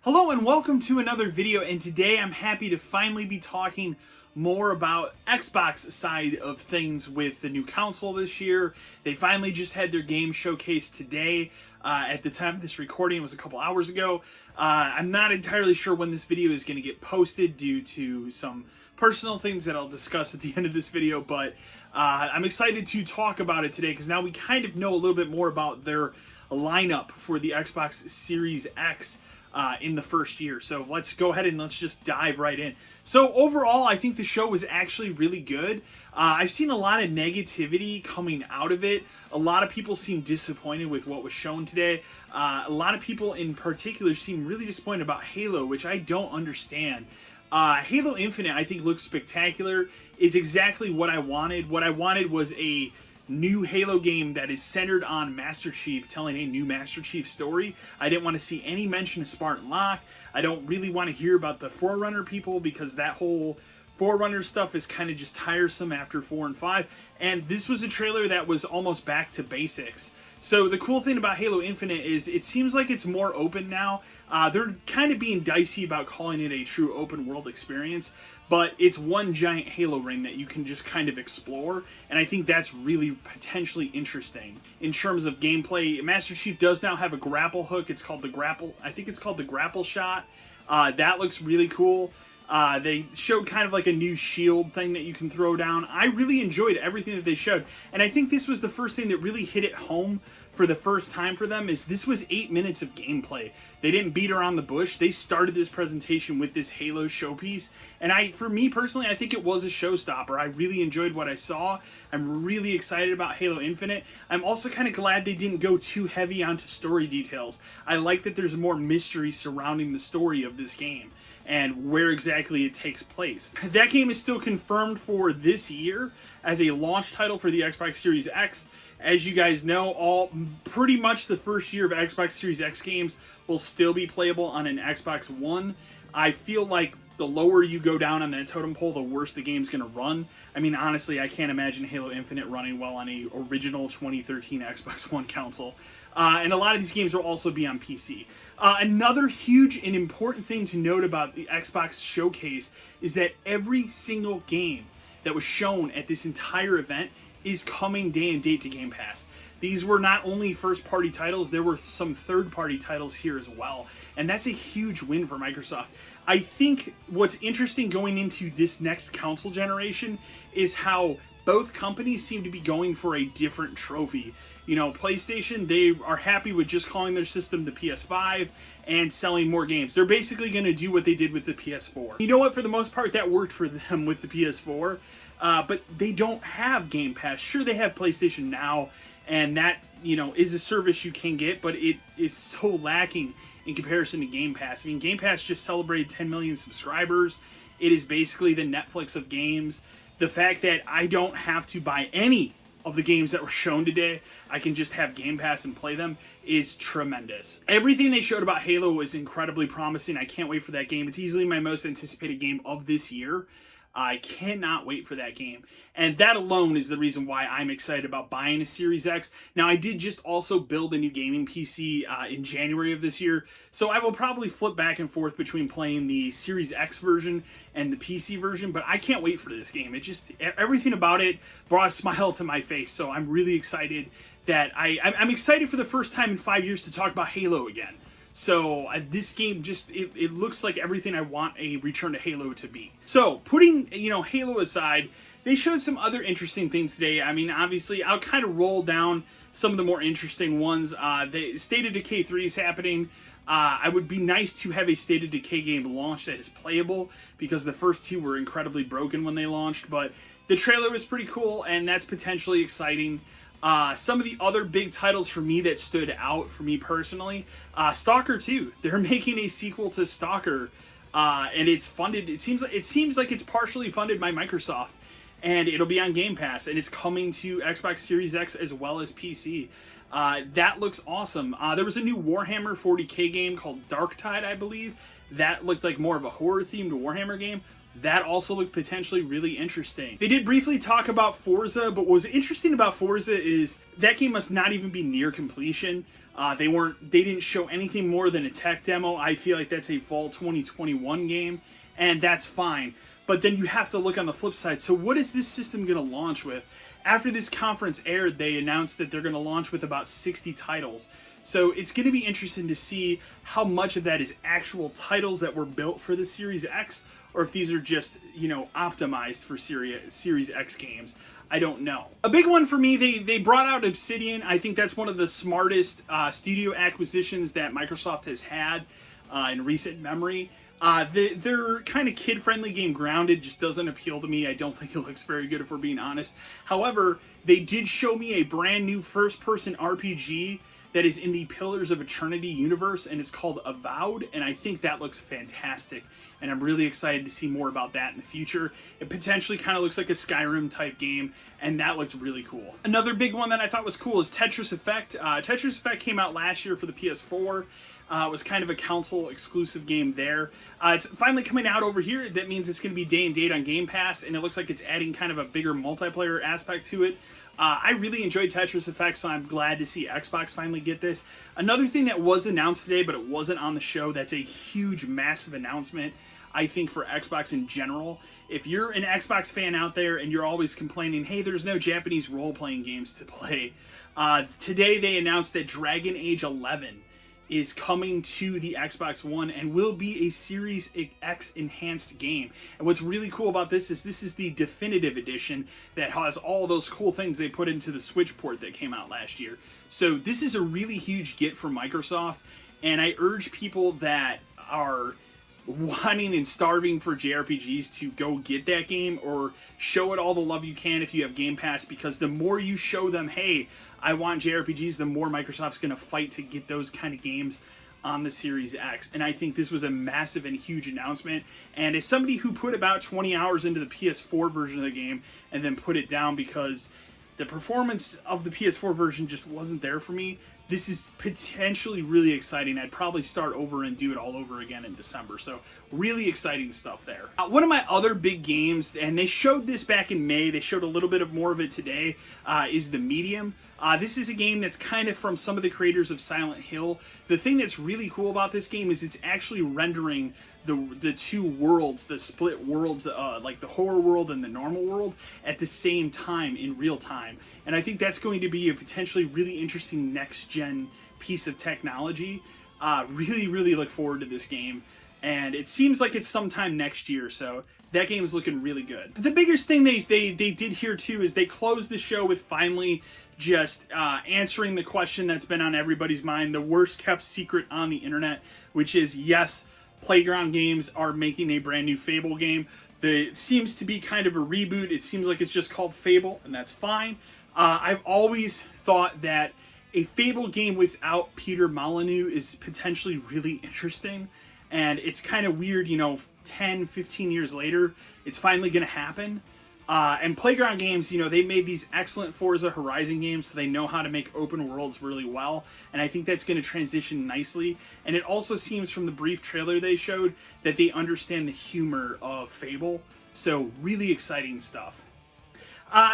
Hello and welcome to another video, and today I'm happy to finally be talking more about Xbox side of things with the new console this year. They finally just had their game showcase today. At the time of this recording, it was a couple hours ago. I'm not entirely sure when this video is going to get posted due to some personal things that I'll discuss at the end of this video, but I'm excited to talk about it today because now we kind of know a little bit more about their lineup for the Xbox Series X in the first year. So let's go ahead and let's just dive right in. So overall, I think the show was actually really good. I've seen a lot of negativity coming out of it. A lot of people seem disappointed with what was shown today. A lot of people in particular seem really disappointed about Halo, which I don't understand. Halo Infinite, I think, looks spectacular. It's exactly what I wanted. What I wanted was a new Halo game that is centered on Master Chief, telling a new Master Chief story. I didn't want to see any mention of Spartan Locke. I don't really want to hear about the Forerunner people because that whole Forerunner stuff is kind of just tiresome after 4 and 5. And this was a trailer that was almost back to basics. So the cool thing about Halo Infinite is it seems like it's more open now. They're kind of being dicey about calling it a true open world experience, but it's one giant Halo ring that you can just kind of explore, and I think that's really potentially interesting. In terms of gameplay, Master Chief does now have a grapple hook. It's called the grapple, I think it's called the grapple shot. That looks really cool. They showed kind of like a new shield thing that you can throw down. I really enjoyed everything that they showed, and I think this was the first thing that really hit it home for the first time for them. Is this was 8 minutes of gameplay. They didn't beat around the bush. They started this presentation with this Halo showpiece, and for me personally, I think it was a showstopper. I really enjoyed what I saw. I'm really excited about Halo Infinite. I'm also kind of glad they didn't go too heavy onto story details. I like that there's more mystery surrounding the story of this game and where exactly it takes place. That game is still confirmed for this year as a launch title for the Xbox Series X. As you guys know, pretty much the first year of Xbox Series X games will still be playable on an Xbox One. I feel like the lower you go down on that totem pole, the worse the game's going to run. I mean, honestly, I can't imagine Halo Infinite running well on a original 2013 Xbox One console. And a lot of these games will also be on PC. Another huge and important thing to note about the Xbox showcase is that every single game that was shown at this entire event is coming day and date to Game Pass. These were not only first-party titles, there were some third-party titles here as well. And that's a huge win for Microsoft. I think what's interesting going into this next console generation is how both companies seem to be going for a different trophy. You know, PlayStation, they are happy with just calling their system the PS5 and selling more games. They're basically going to do what they did with the PS4. You know what? For the most part, that worked for them with the PS4. But they don't have Game Pass. Sure, they have PlayStation Now, and that, you know, is a service you can get, but it is so lacking in comparison to Game Pass. I mean, Game Pass just celebrated 10 million subscribers. It is basically the Netflix of games. The fact that I don't have to buy any of the games that were shown today, I can just have Game Pass and play them, is tremendous. Everything they showed about Halo was incredibly promising. I can't wait for that game. It's easily my most anticipated game of this year. I cannot wait for that game. And that alone is the reason why I'm excited about buying a Series X. Now, I did just also build a new gaming PC in January of this year, so I will probably flip back and forth between playing the Series X version and the PC version, but I can't wait for this game. It just, everything about it brought a smile to my face, so I'm really excited that I'm excited for the first time in 5 years to talk about Halo again. So this game just, it looks like everything I want a Return to Halo to be. So putting, you know, Halo aside, they showed some other interesting things today. I mean, obviously, I'll kind of roll down some of the more interesting ones. The State of Decay 3 is happening. I would be nice to have a State of Decay game launch that is playable because the first two were incredibly broken when they launched, but the trailer was pretty cool, and that's potentially exciting. Some of the other big titles for me that stood out for me personally, Stalker 2. They're making a sequel to Stalker, and it's funded. It seems like it's partially funded by Microsoft, and it'll be on Game Pass, and it's coming to Xbox Series X as well as PC. That looks awesome. There was a new Warhammer 40K game called Darktide, I believe. That looked like more of a horror-themed Warhammer game. That also looked potentially really interesting. They did briefly talk about Forza, but what was interesting about Forza is that game must not even be near completion. They didn't show anything more than a tech demo. I feel like that's a fall 2021 game, and that's fine. But then you have to look on the flip side. So what is this system going to launch with? After this conference aired, they announced that they're going to launch with about 60 titles. So it's going to be interesting to see how much of that is actual titles that were built for the Series X, or if these are just, optimized for Series X games. I don't know. A big one for me, they brought out Obsidian. I think that's one of the smartest studio acquisitions that Microsoft has had in recent memory. Their kind of kid-friendly game Grounded just doesn't appeal to me. I don't think it looks very good, if we're being honest. However, they did show me a brand new first-person RPG that is in the Pillars of Eternity universe, and it's called Avowed, and I think that looks fantastic, and I'm really excited to see more about that in the future. It potentially kind of looks like a Skyrim-type game, and that looks really cool. Another big one that I thought was cool is Tetris Effect. Tetris Effect came out last year for the PS4. It was kind of a console-exclusive game there. It's finally coming out over here. That means it's going to be day and date on Game Pass, and it looks like it's adding kind of a bigger multiplayer aspect to it. I really enjoyed Tetris Effect, so I'm glad to see Xbox finally get this. Another thing that was announced today, but it wasn't on the show, that's a huge, massive announcement, I think, for Xbox in general. If you're an Xbox fan out there and you're always complaining, hey, there's no Japanese role-playing games to play, today they announced that Dragon Age 11 is coming to the Xbox One and will be a Series X enhanced game. And what's really cool about this is the definitive edition that has all those cool things they put into the Switch port that came out last year. So this is a really huge get for Microsoft, and I urge people that are wanting and starving for JRPGs to go get that game, or show it all the love you can if you have Game Pass, because the more you show them, hey, I want JRPGs, the more Microsoft's going to fight to get those kind of games on the Series X. And I think this was a massive and huge announcement. And as somebody who put about 20 hours into the PS4 version of the game and then put it down because the performance of the PS4 version just wasn't there for me, this is potentially really exciting. I'd probably start over and do it all over again in December. So really exciting stuff there. One of my other big games, and they showed this back in May, they showed a little bit more of it today, is The Medium. This is a game that's kind of from some of the creators of Silent Hill. The thing that's really cool about this game is it's actually rendering the two worlds, the split worlds, like the horror world and the normal world, at the same time in real time. And I think that's going to be a potentially really interesting next-gen piece of technology. Really, really look forward to this game. And it seems like it's sometime next year, so that game is looking really good. The biggest thing they did here, too, is they closed the show with finally just answering the question that's been on everybody's mind, the worst-kept secret on the internet, which is, yes, Playground Games are making a brand new Fable game. It seems to be kind of a reboot. It seems like it's just called Fable, and that's fine. I've always thought that a Fable game without Peter Molyneux is potentially really interesting. And it's kind of weird, 10, 15 years later, it's finally going to happen. And Playground Games, they made these excellent Forza Horizon games, so they know how to make open worlds really well. And I think that's going to transition nicely. And it also seems from the brief trailer they showed that they understand the humor of Fable. So really exciting stuff.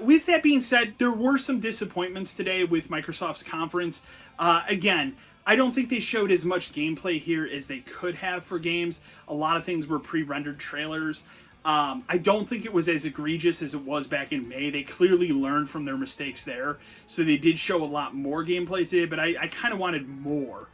With that being said, there were some disappointments today with Microsoft's conference. Again, I don't think they showed as much gameplay here as they could have for games. A lot of things were pre-rendered trailers. I don't think it was as egregious as it was back in May. They clearly learned from their mistakes there, so they did show a lot more gameplay today, but I kind of wanted more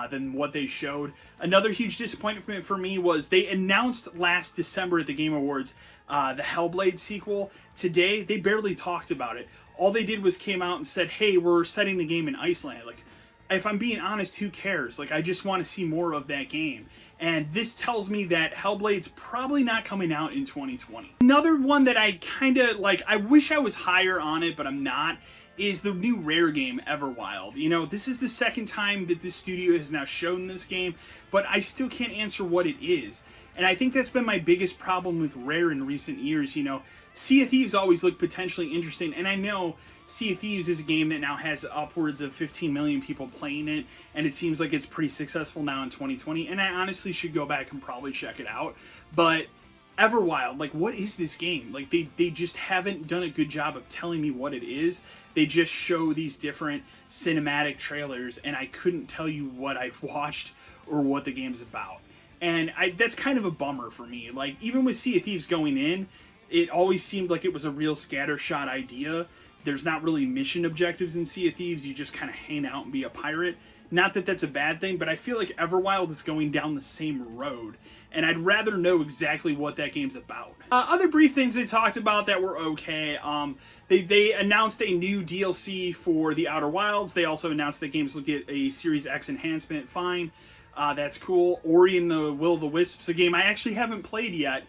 than what they showed. Another huge disappointment for me was they announced last December at the Game Awards the Hellblade sequel. Today, they barely talked about it. All they did was came out and said, hey, we're setting the game in Iceland. Like, if I'm being honest, who cares? Like, I just want to see more of that game. And this tells me that Hellblade's probably not coming out in 2020. Another one that I kind of, I wish I was higher on it, but I'm not, is the new Rare game, Everwild. This is the second time that this studio has now shown this game, but I still can't answer what it is. And I think that's been my biggest problem with Rare in recent years. Sea of Thieves always looked potentially interesting, and I know Sea of Thieves is a game that now has upwards of 15 million people playing it, and it seems like it's pretty successful now in 2020, and I honestly should go back and probably check it out. But Everwild, like, what is this game? Like, they just haven't done a good job of telling me what it is. They just show these different cinematic trailers, and I couldn't tell you what I've watched or what the game's about. And that's kind of a bummer for me. Like, even with Sea of Thieves going in, it always seemed like it was a real scattershot idea. There's not really mission objectives in Sea of Thieves. You just kind of hang out and be a pirate. Not that that's a bad thing, but I feel like Everwild is going down the same road, and I'd rather know exactly what that game's about. Other brief things they talked about that were okay. They announced a new DLC for The Outer Wilds. They also announced that games will get a Series X enhancement. Fine. That's cool. Ori and the Will of the Wisps, a game I actually haven't played yet,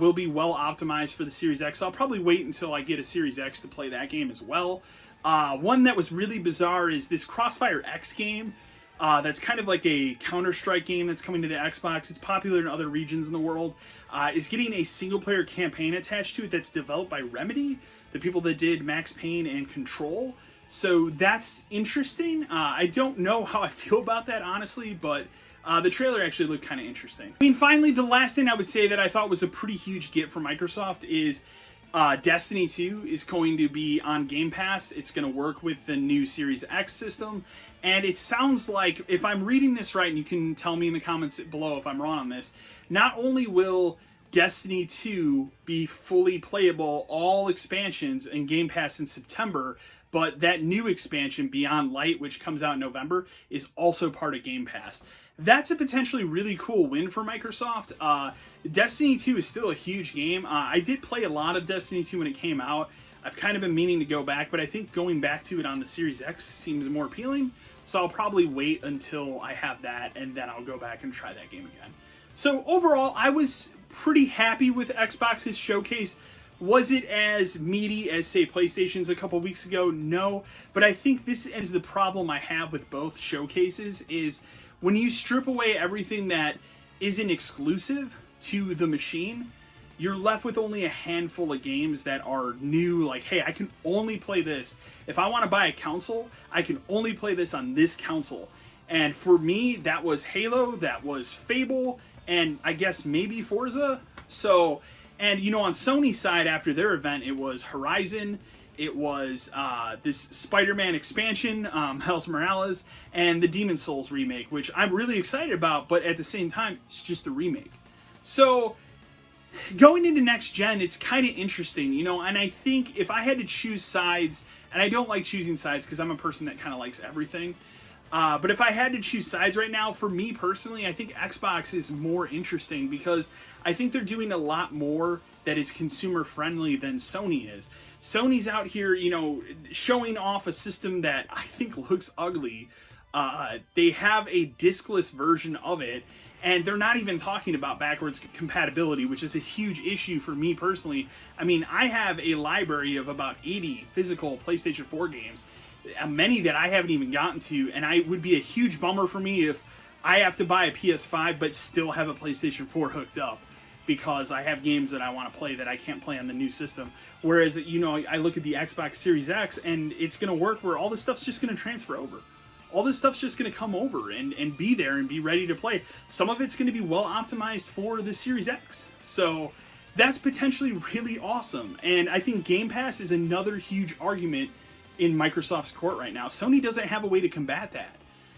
will be well optimized for the Series X. So I'll probably wait until I get a Series X to play that game as well. One that was really bizarre is this Crossfire X game. That's kind of like a Counter-Strike game that's coming to the Xbox. It's popular in other regions in the world. Is getting a single-player campaign attached to it that's developed by Remedy, the people that did Max Payne and Control. So that's interesting. I don't know how I feel about that, honestly, but the trailer actually looked kind of interesting. I mean, finally, the last thing I would say that I thought was a pretty huge get for Microsoft is Destiny 2 is going to be on Game Pass. It's going to work with the new Series X system. And it sounds like, if I'm reading this right, and you can tell me in the comments below if I'm wrong on this, not only will Destiny 2 be fully playable, all expansions, in Game Pass in September, but that new expansion, Beyond Light, which comes out in November, is also part of Game Pass. That's a potentially really cool win for Microsoft. Destiny 2 is still a huge game. I did play a lot of Destiny 2 when it came out. I've kind of been meaning to go back, but I think going back to it on the Series X seems more appealing. So I'll probably wait until I have that, and then I'll go back and try that game again. So overall, I was pretty happy with Xbox's showcase. Was it as meaty as, say, PlayStation's a couple weeks ago? No. But I think this is the problem I have with both showcases, is when you strip away everything that isn't exclusive to the machine, you're left with only a handful of games that are new, like, hey, I can only play this. If I want to buy a console, I can only play this on this console. And for me, that was Halo, that was Fable, and I guess maybe Forza. So, and you know, on Sony's side, after their event, it was Horizon, it was this Spider-Man expansion, Miles Morales, and the Demon's Souls remake, which I'm really excited about, but at the same time, it's just a remake. So, going into next gen, it's kind of interesting, you know, and I think if I had to choose sides, and I don't like choosing sides because I'm a person that kind of likes everything, but if I had to choose sides right now, for me personally, I think Xbox is more interesting because I think they're doing a lot more that is consumer friendly than Sony is. Sony's out here, you know, showing off a system that I think looks ugly. They have a discless version of it, and they're not even talking about backwards compatibility, which is a huge issue for me personally. I mean, I have a library of about 80 physical PlayStation 4 games, many that I haven't even gotten to, and it would be a huge bummer for me if I have to buy a PS5 but still have a PlayStation 4 hooked up because I have games that I want to play that I can't play on the new system. Whereas, you know, I look at the Xbox Series X, and it's going to work where all this stuff's just going to transfer over. All this stuff's just going to come over and be there and be ready to play. Some of it's going to be well optimized for the Series X. So that's potentially really awesome. And I think Game Pass is another huge argument in Microsoft's court right now. Sony doesn't have a way to combat that.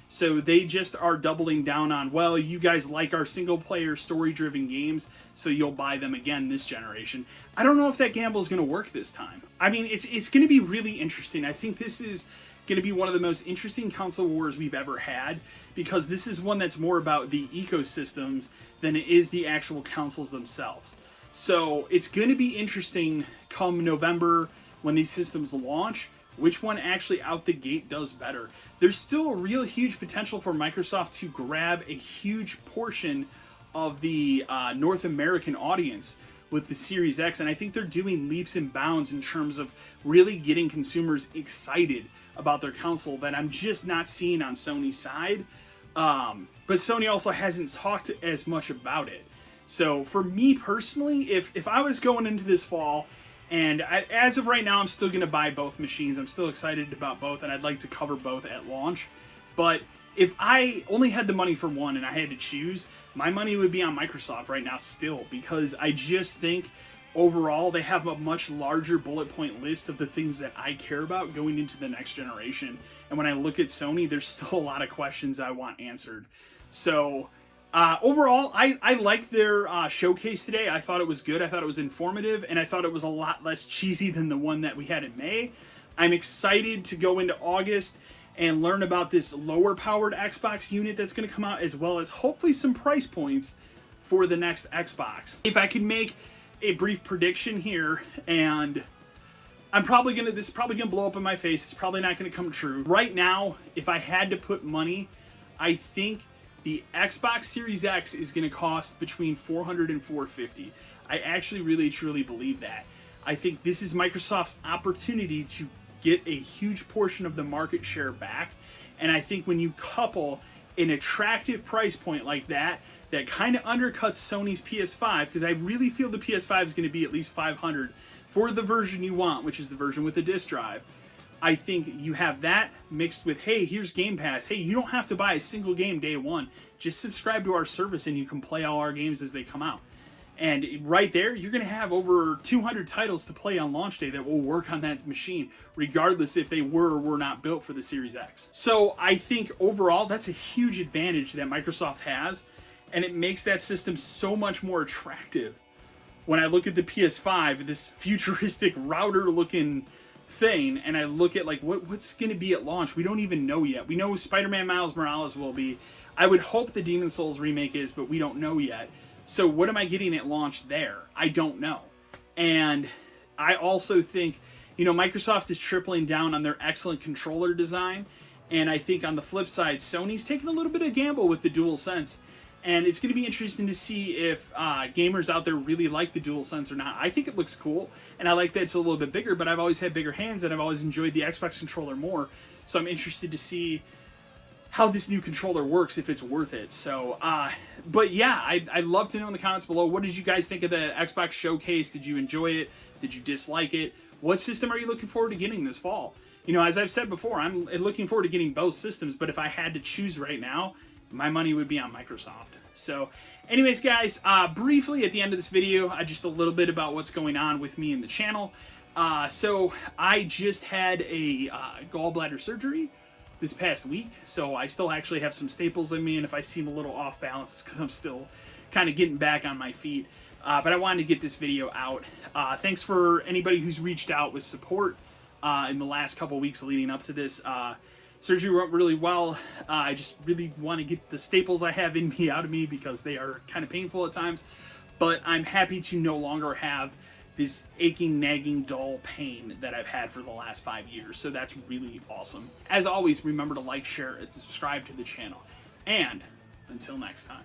So they just are doubling down on, well, you guys like our single-player, story-driven games, so you'll buy them again this generation. I don't know if that gamble is going to work this time. I mean, it's going to be really interesting. I think this is going to be one of the most interesting console wars we've ever had, because this is one that's more about the ecosystems than it is the actual consoles themselves. So it's going to be interesting come November when these systems launch, which one actually out the gate does better. There's still a real huge potential for Microsoft to grab a huge portion of the North American audience with the Series X, and I think they're doing leaps and bounds in terms of really getting consumers excited about their console that I'm just not seeing on Sony's side. But Sony also hasn't talked as much about it. So for me personally, if I was going into this fall, and as of right now, I'm still going to buy both machines. I'm still excited about both, and I'd like to cover both at launch. But if I only had the money for one and I had to choose, my money would be on Microsoft right now still, because I just think overall they have a much larger bullet point list of the things that I care about going into the next generation. And when I look at Sony, there's still a lot of questions I want answered. So overall, I liked their showcase today. I thought it was good. I thought it was informative, and I thought it was a lot less cheesy than the one that we had in May. I'm excited to go into August and learn about this lower powered Xbox unit that's going to come out, as well as hopefully some price points for the next Xbox. If I could make a brief prediction here, and this is probably gonna blow up in my face, it's probably not gonna come true. Right now, if I had to put money, I think the Xbox Series X is gonna cost between $400 and $450. I actually really truly believe that. I think this is Microsoft's opportunity to get a huge portion of the market share back, and I think when you couple an attractive price point like that kind of undercuts Sony's PS5, because I really feel the PS5 is going to be at least $500 for the version you want, which is the version with the disc drive. I think you have that mixed with, hey, here's Game Pass. Hey, you don't have to buy a single game day one. Just subscribe to our service and you can play all our games as they come out. And right there, you're going to have over 200 titles to play on launch day that will work on that machine, regardless if they were or were not built for the Series X. So I think overall, that's a huge advantage that Microsoft has, and it makes that system so much more attractive. When I look at the PS5, this futuristic router-looking thing, and I look at like what's going to be at launch, we don't even know yet. We know Spider-Man Miles Morales will be. I would hope the Demon's Souls remake is, but we don't know yet. So what am I getting at launch there? I don't know. And I also think, Microsoft is tripling down on their excellent controller design. And I think on the flip side, Sony's taking a little bit of gamble with the DualSense. And it's going to be interesting to see if gamers out there really like the DualSense or not. I think it looks cool, and I like that it's a little bit bigger, but I've always had bigger hands, and I've always enjoyed the Xbox controller more. So I'm interested to see how this new controller works, if it's worth it. So, but yeah, I'd love to know in the comments below, what did you guys think of the Xbox showcase? Did you enjoy it? Did you dislike it? What system are you looking forward to getting this fall? As I've said before, I'm looking forward to getting both systems, but if I had to choose right now, my money would be on Microsoft. So anyways, guys, briefly at the end of this video, just a little bit about what's going on with me and the channel. So I just had a gallbladder surgery this past week, so I still actually have some staples in me, and if I seem a little off balance, because I'm still kind of getting back on my feet. But I wanted to get this video out. Thanks for anybody who's reached out with support in the last couple weeks leading up to this. Surgery went really well. I just really want to get the staples I have in me out of me, because they are kind of painful at times. But I'm happy to no longer have this aching, nagging, dull pain that I've had for the last 5 years. So that's really awesome. As always, remember to like, share, and subscribe to the channel. And until next time.